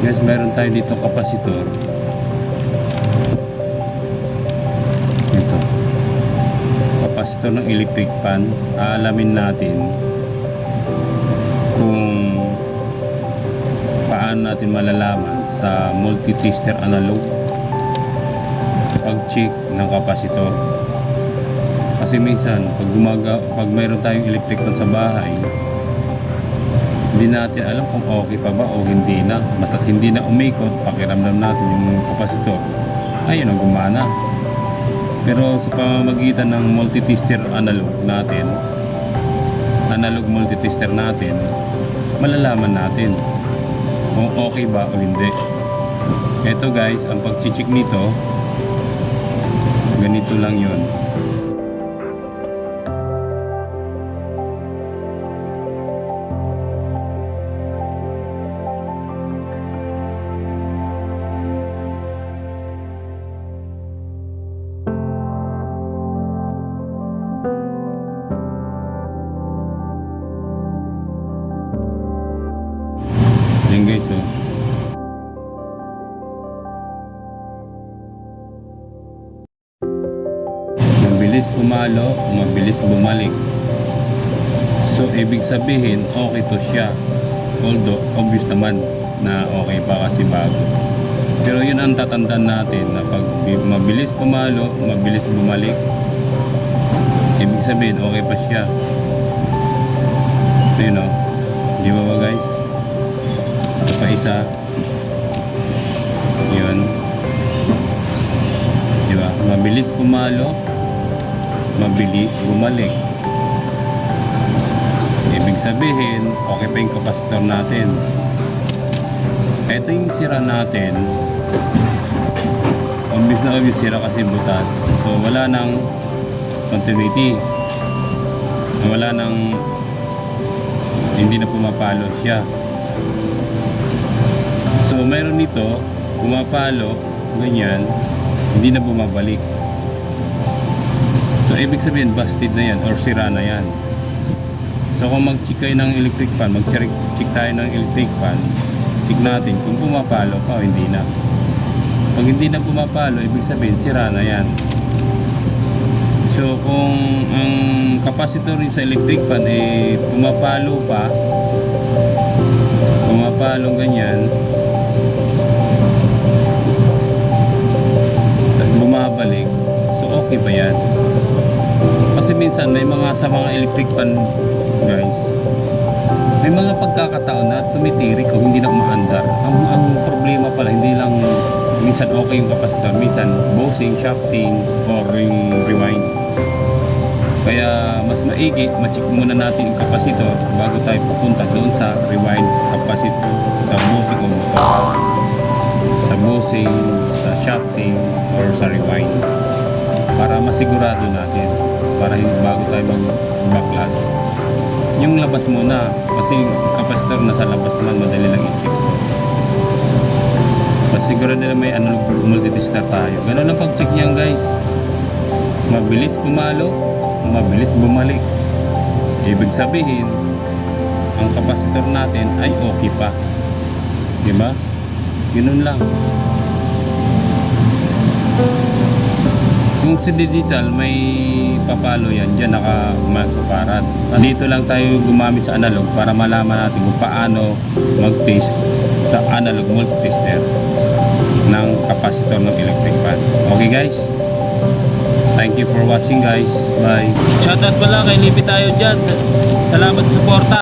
Guys, meron tayo dito kapasitor. Ito. Kapasitor ng electric fan. Aalamin natin kung paano natin malalaman sa multi-tester analog pag-check ng kapasitor. Kasi minsan pag mayroon tayong electric fan sa bahay, hindi natin alam kung okay pa ba o hindi na. Basta't hindi na umikot, pakiramdam natin yung kapasitor, ayun ang gumana. Pero sa pamamagitan ng multi-tester analog multi-tester natin, malalaman natin kung okay ba o hindi. Ito guys, ang pag-check nito, ganito lang yun. Yan guys, oh. Mabilis pumalo, mabilis bumalik. So ibig sabihin okay to siya. Although obvious naman na okay pa kasi bago. Pero yun ang tatandaan natin, na pag mabilis pumalo, mabilis bumalik, ibig sabihin okay pa siya. Ayun, oh. Di ba guys? Ito pa isa. Yun. Diba? Mabilis pumalo, mabilis bumalik. Ibig sabihin, okay pa yung kapasitor natin. Ito yung sira natin. Obvious na obvious sira kasi butas. So wala nang continuity. Wala nang, hindi na pumapalo siya. So mayroon nito, pumapalo, ganyan, hindi na bumabalik. So ibig sabihin busted na yan or sira na yan. So kung mag-check kayo ng electric fan, mag-check tayo ng electric fan, check natin kung pumapalo pa o hindi na. Pag hindi na pumapalo, ibig sabihin sira na yan. So kung ang capacitor rin sa electric fan pumapalo pa, pumapalo ganyan, bumabalik, so okay ba yan? Kasi minsan may mga sa mga electric fan guys, may mga pagkakataon na tumitirik o hindi na umaandar. Ang problema pala, hindi lang minsan okay yung kapasitor, minsan bushing, shafting, or yung rewind. Kaya mas maigi, ma-check muna natin yung kapasitor bago tayo pupunta doon sa rewind kapasitor, sa bushing o motor, sa bushing, sa shafting, or sa rewind, para masigurado natin, para hindi bago tayo mag-backlash. Yung labas muna, kasi kapasitor nasa labas naman, madali lang i-check. Masigurado na may analog multi-tester tayo. Ganun ang pag-check niyan guys. Mabilis pumalo, mabilis bumalik. Ibig sabihin, ang kapasitor natin ay okay pa. Diba? Ganun lang. Kung si digital may papalo yan, dyan naka-microfarad. Dito lang tayo gumamit sa analog para malaman natin kung paano mag-test sa analog multi-tester ng kapasitor ng electric fan. Okay guys? Thank you for watching guys. Bye. Shoutout pala kay Lipi tayo dyan. Salamat sa suporta.